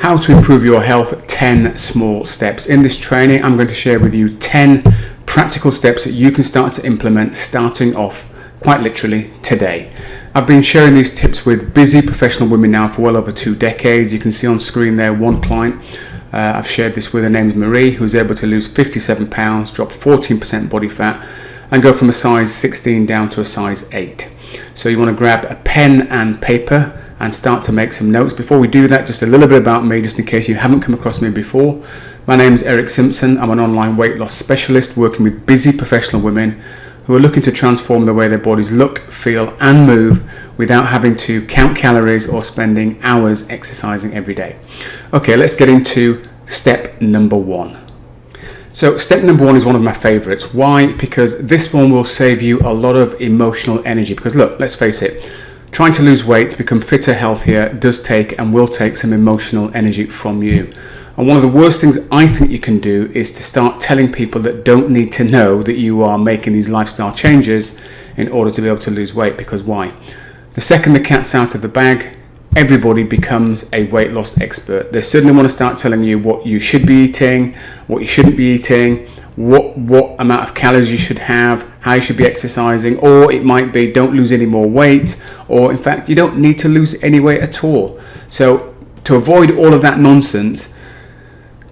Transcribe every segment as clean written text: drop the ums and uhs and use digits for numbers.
How to improve your health, 10 small steps. In this training, I'm going to share with you 10 practical steps that you can start to implement starting off quite literally today. I've been sharing these tips with busy professional women now for well over 2 decades. You can see on screen there one client. I've shared this with. Her name is Marie, who's able to lose 57 pounds, drop 14% body fat, and go from a size 16 down to a size 8. So you want to grab a pen and paper and start to make some notes. Before we do that, just a little bit about me, just in case you haven't come across me before. My name is Eric Simpson. I'm an online weight loss specialist working with busy professional women who are looking to transform the way their bodies look, feel and move without having to count calories or spending hours exercising every day. Okay, let's get into step number 1. So step number 1 is one of my favorites. Why? Because this one will save you a lot of emotional energy. Because look, let's face it, trying to lose weight, become fitter, healthier does take and will take some emotional energy from you. And one of the worst things I think you can do is to start telling people that don't need to know that you are making these lifestyle changes in order to be able to lose weight. Because why? The second the cat's out of the bag, everybody becomes a weight loss expert. They suddenly want to start telling you what you should be eating, what you shouldn't be eating, what amount of calories you should have, how you should be exercising, or it might be don't lose any more weight, or in fact you don't need to lose any weight at all. So to avoid all of that nonsense,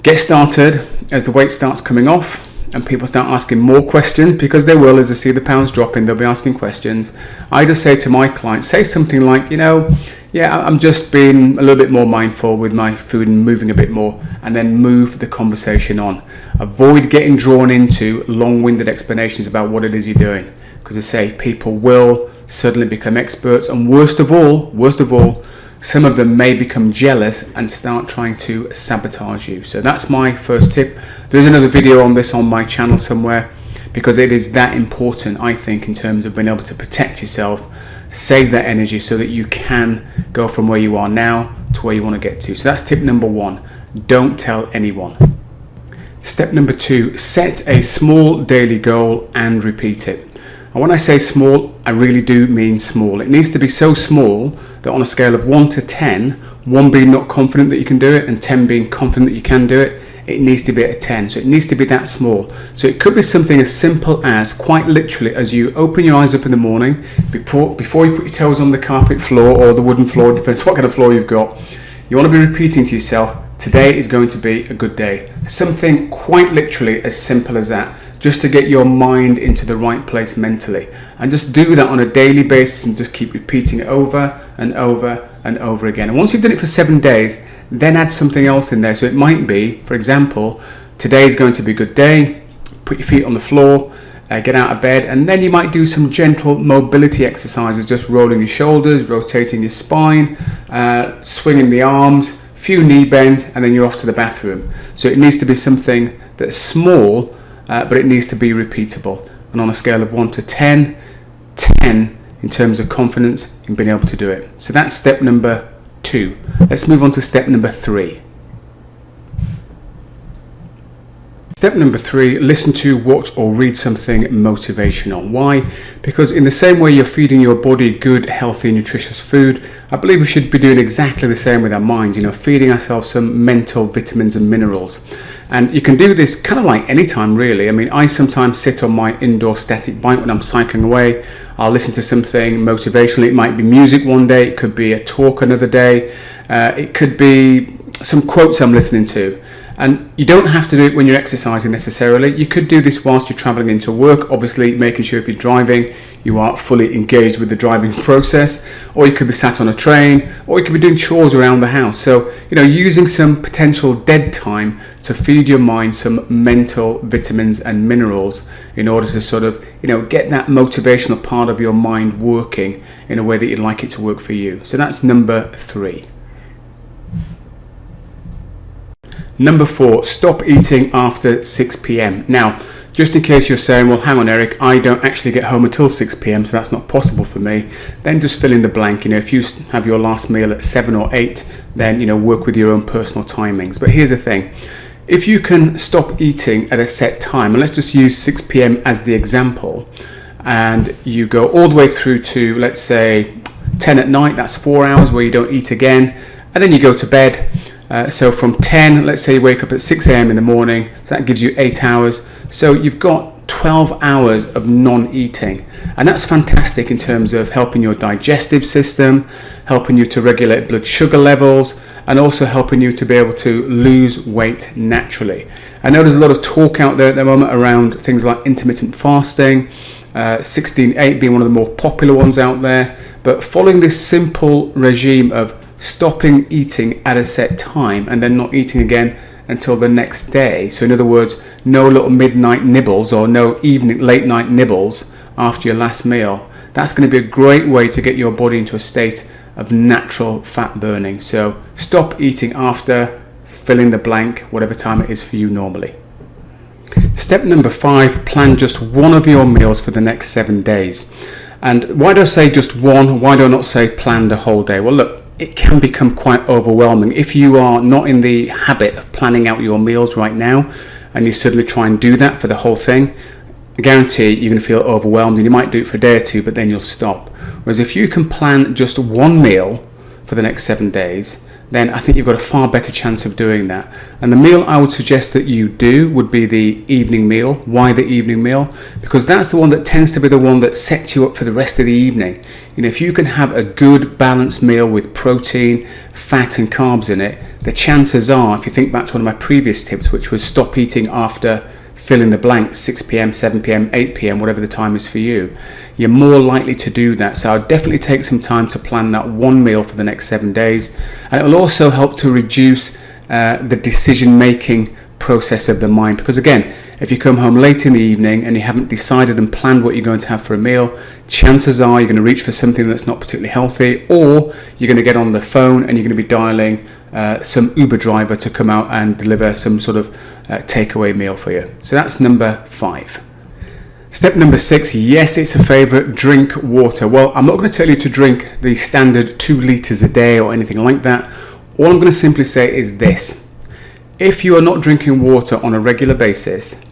get started as the weight starts coming off and people start asking more questions, because they will, as they see the pounds dropping, they'll be asking questions. I just say to my clients, say something like, I'm just being a little bit more mindful with my food and moving a bit more, and then move the conversation on. Avoid getting drawn into long-winded explanations about what it is you're doing, because I say people will suddenly become experts, and worst of all, some of them may become jealous and start trying to sabotage you. So that's my first tip. There's another video on this on my channel somewhere, because it is that important, I think, in terms of being able to protect yourself, save that energy so that you can go from where you are now to where you want to get to. So that's tip number 1. Don't tell anyone. Step number 2, set a small daily goal and repeat it. And when I say small, I really do mean small. It needs to be so small that on a scale of 1 to 10, 1 being not confident that you can do it and 10 being confident that you can do it, it needs to be at a 10. So it needs to be that small. So it could be something as simple as, quite literally, as you open your eyes up in the morning, before you put your toes on the carpet floor or the wooden floor, depends what kind of floor you've got, you want to be repeating to yourself, today is going to be a good day. Something quite literally as simple as that, just to get your mind into the right place mentally. And just do that on a daily basis and just keep repeating it over and over and over again. And once you've done it for 7 days, then add something else in there. So it might be, for example, today is going to be a good day, put your feet on the floor, get out of bed, and then you might do some gentle mobility exercises, just rolling your shoulders, rotating your spine, swinging the arms, few knee bends, and then you're off to the bathroom. So it needs to be something that's small, but it needs to be repeatable. And on a scale of 1 to 10, 10 in terms of confidence in being able to do it. So that's step number 2. Let's move on to step number 3. Step number 3, listen to, watch or read something motivational. Why? Because in the same way you're feeding your body good, healthy, nutritious food, I believe we should be doing exactly the same with our minds, feeding ourselves some mental vitamins and minerals. And you can do this kind of like anytime, really. I mean, I sometimes sit on my indoor static bike when I'm cycling away. I'll listen to something motivational. It might be music one day, it could be a talk another day, it could be some quotes I'm listening to. And you don't have to do it when you're exercising necessarily. You could do this whilst you're traveling into work, obviously making sure if you're driving, you are fully engaged with the driving process, or you could be sat on a train, or you could be doing chores around the house. So, using some potential dead time to feed your mind some mental vitamins and minerals in order to sort of, get that motivational part of your mind working in a way that you'd like it to work for you. So that's number 3. Number 4, stop eating after 6 p.m. Now, just in case you're saying, well, hang on, Eric, I don't actually get home until 6 p.m, so that's not possible for me, then just fill in the blank. If you have your last meal at 7 or 8, then, work with your own personal timings. But here's the thing. If you can stop eating at a set time, and let's just use 6 p.m. as the example, and you go all the way through to, let's say, 10 at night, that's 4 hours where you don't eat again, and then you go to bed, So from 10, let's say you wake up at 6 a.m. in the morning, so that gives you 8 hours. So you've got 12 hours of non-eating, and that's fantastic in terms of helping your digestive system, helping you to regulate blood sugar levels, and also helping you to be able to lose weight naturally. I know there's a lot of talk out there at the moment around things like intermittent fasting, 16-8 being one of the more popular ones out there, but following this simple regime of stopping eating at a set time and then not eating again until the next day. So in other words, no little midnight nibbles or no evening late night nibbles after your last meal. That's going to be a great way to get your body into a state of natural fat burning. So stop eating after, fill in the blank, whatever time it is for you normally. Step number 5, plan just one of your meals for the next 7 days. And why do I say just one? Why do I not say plan the whole day? Well, look, it can become quite overwhelming. If you are not in the habit of planning out your meals right now, and you suddenly try and do that for the whole thing, I guarantee you're going to feel overwhelmed, and you might do it for a day or two, but then you'll stop. Whereas if you can plan just one meal for the next 7 days, then I think you've got a far better chance of doing that. And the meal I would suggest that you do would be the evening meal. Why the evening meal? Because that's the one that tends to be the one that sets you up for the rest of the evening. You know, if you can have a good balanced meal with protein, fat and carbs in it, the chances are, if you think back to one of my previous tips, which was stop eating after fill in the blank, 6 p.m, 7 p.m, 8 p.m, whatever the time is for you, you're more likely to do that. So I'd definitely take some time to plan that one meal for the next 7 days. And it will also help to reduce the decision-making process of the mind. Because again, if you come home late in the evening and you haven't decided and planned what you're going to have for a meal, chances are you're going to reach for something that's not particularly healthy, or you're going to get on the phone and you're going to be dialing some Uber driver to come out and deliver some sort of takeaway meal for you. So that's number 5. Step number 6, yes, it's a favorite, drink water. Well, I'm not going to tell you to drink the standard 2 liters a day or anything like that. All I'm going to simply say is this: if you are not drinking water on a regular basis,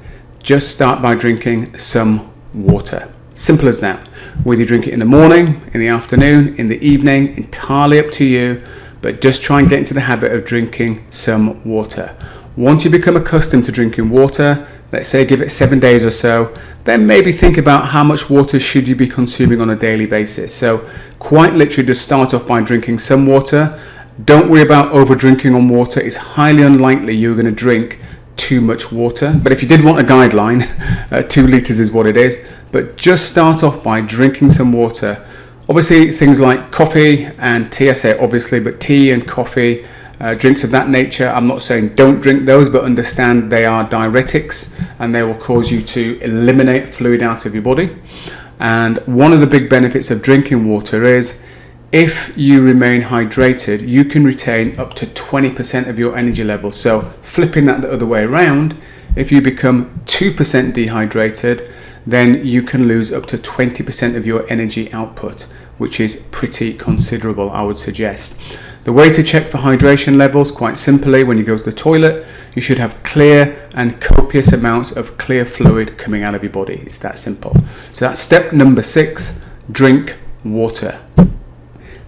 just start by drinking some water. Simple as that. Whether you drink it in the morning, in the afternoon, in the evening, entirely up to you, but just try and get into the habit of drinking some water. Once you become accustomed to drinking water, let's say give it 7 days or so, then maybe think about how much water should you be consuming on a daily basis. So quite literally just start off by drinking some water. Don't worry about over drinking on water. It's highly unlikely you're going to drink too much water. But if you did want a guideline, 2 liters is what it is. But just start off by drinking some water. Obviously things like coffee and tea, I say obviously, but tea and coffee, drinks of that nature, I'm not saying don't drink those, but understand they are diuretics and they will cause you to eliminate fluid out of your body. And one of the big benefits of drinking water is if you remain hydrated, you can retain up to 20% of your energy level. So flipping that the other way around, if you become 2% dehydrated, then you can lose up to 20% of your energy output, which is pretty considerable, I would suggest. The way to check for hydration levels, quite simply, when you go to the toilet, you should have clear and copious amounts of clear fluid coming out of your body. It's that simple. So that's step number 6, drink water.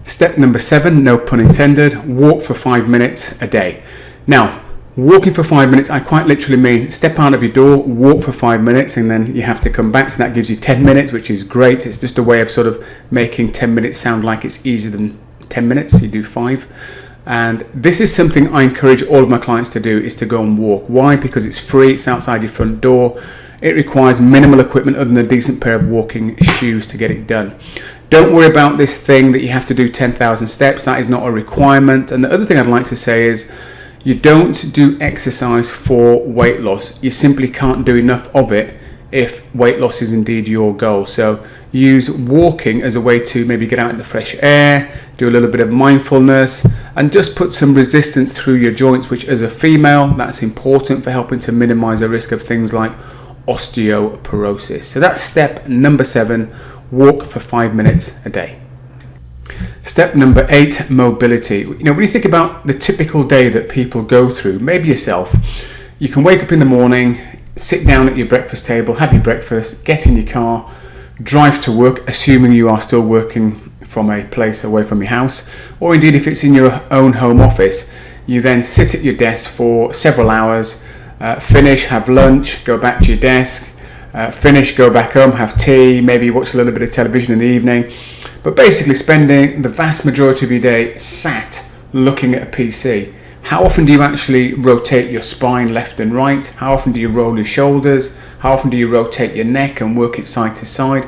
Step number 7, no pun intended, walk for 5 minutes a day. Now, walking for 5 minutes, I quite literally mean step out of your door, walk for 5 minutes, and then you have to come back. So that gives you 10 minutes, which is great. It's just a way of sort of making 10 minutes sound like it's easier than 10 minutes. You do 5. And this is something I encourage all of my clients to do, is to go and walk. Why? Because it's free, it's outside your front door. It requires minimal equipment other than a decent pair of walking shoes to get it done. Don't worry about this thing that you have to do 10,000 steps. That is not a requirement. And the other thing I'd like to say is, you don't do exercise for weight loss. You simply can't do enough of it if weight loss is indeed your goal. So use walking as a way to maybe get out in the fresh air, do a little bit of mindfulness, and just put some resistance through your joints, which as a female, that's important for helping to minimize the risk of things like osteoporosis. So that's step number 7, walk for 5 minutes a day. Step number 8, mobility. You know, when you think about the typical day that people go through, maybe yourself, you can wake up in the morning, sit down at your breakfast table, have your breakfast, get in your car, drive to work, assuming you are still working from a place away from your house, or indeed if it's in your own home office, You then sit at your desk for several hours, finish, have lunch, go back to your desk, finish, go back home, have tea, maybe watch a little bit of television in the evening, but basically spending the vast majority of your day sat looking at a PC. How often do you actually rotate your spine left and right? How often do you roll your shoulders? How often do you rotate your neck and work it side to side?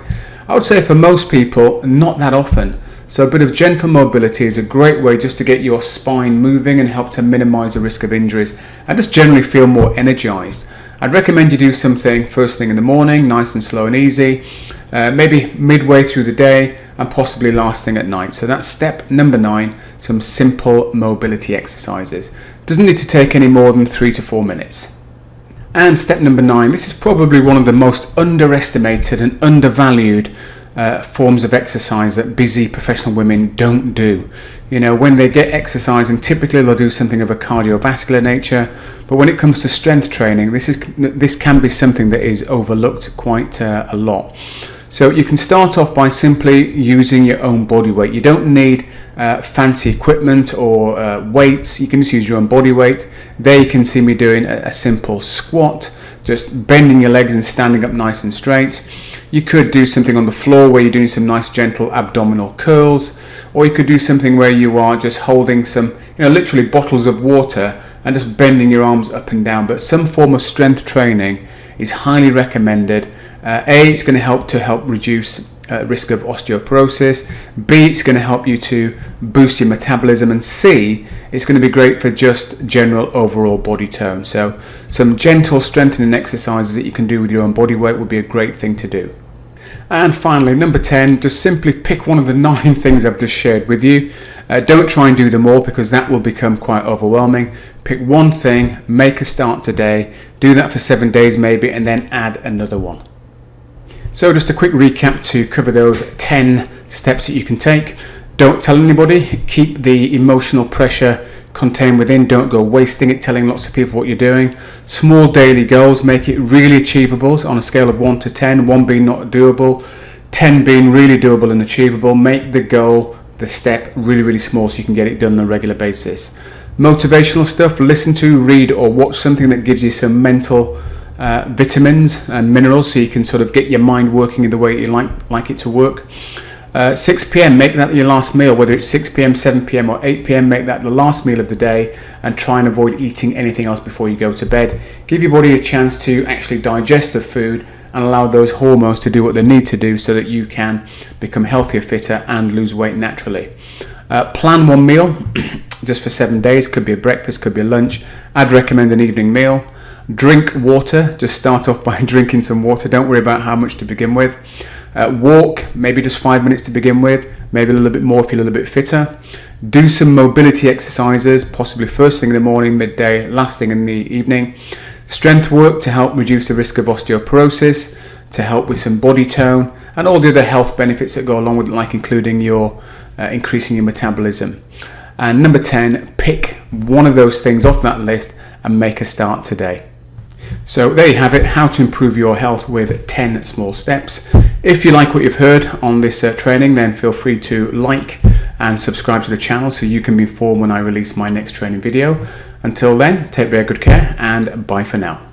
I would say for most people, not that often. So a bit of gentle mobility is a great way just to get your spine moving and help to minimize the risk of injuries and just generally feel more energized. I'd recommend you do something first thing in the morning, nice and slow and easy, maybe midway through the day, and possibly last thing at night. So that's step number 9, some simple mobility exercises. Doesn't need to take any more than 3 to 4 minutes. And step number 9, this is probably one of the most underestimated and undervalued forms of exercise that busy professional women don't do. You know, when they get exercising, typically they'll do something of a cardiovascular nature, but when it comes to strength training, this can be something that is overlooked quite a lot. So you can start off by simply using your own body weight. You don't need fancy equipment or weights. You can just use your own body weight. There you can see me doing a simple squat, just bending your legs and standing up nice and straight. You could do something on the floor where you're doing some nice gentle abdominal curls, or you could do something where you are just holding some, literally bottles of water and just bending your arms up and down. But some form of strength training is highly recommended. It's going to help reduce risk of osteoporosis. B, it's going to help you to boost your metabolism, and C, it's going to be great for just general overall body tone. So some gentle strengthening exercises that you can do with your own body weight would be a great thing to do. And finally, number 10, just simply pick one of the 9 things I've just shared with you. Don't try and do them all because that will become quite overwhelming. Pick one thing, make a start today, do that for 7 days maybe, and then add another one. So just a quick recap to cover those 10 steps that you can take. Don't tell anybody. Keep the emotional pressure contained within. Don't go wasting it telling lots of people what you're doing. Small daily goals, make it really achievable. So on a scale of 1 to 10, 1 being not doable, 10 being really doable and achievable. Make the goal, the step, really, really small so you can get it done on a regular basis. Motivational stuff, listen to, read or watch something that gives you some mental vitamins and minerals so you can sort of get your mind working in the way you like it to work. 6 p.m, make that your last meal, whether it's 6 p.m, 7 p.m, or 8 p.m, make that the last meal of the day, and try and avoid eating anything else before you go to bed. Give your body a chance to actually digest the food and allow those hormones to do what they need to do so that you can become healthier, fitter, and lose weight naturally. Plan one meal just for 7 days. Could be a breakfast, could be a lunch. I'd recommend an evening meal. Drink water. Just start off by drinking some water. Don't worry about how much to begin with. Walk, maybe just 5 minutes to begin with, maybe a little bit more if you're a little bit fitter. Do some mobility exercises, possibly first thing in the morning, midday, last thing in the evening. Strength work to help reduce the risk of osteoporosis, to help with some body tone, and all the other health benefits that go along with it, like including your increasing your metabolism. And number 10, pick one of those things off that list and make a start today. So there you have it, how to improve your health with 10 small steps. If you like what you've heard on this training, then feel free to like and subscribe to the channel so you can be informed when I release my next training video. Until then, take very good care and bye for now.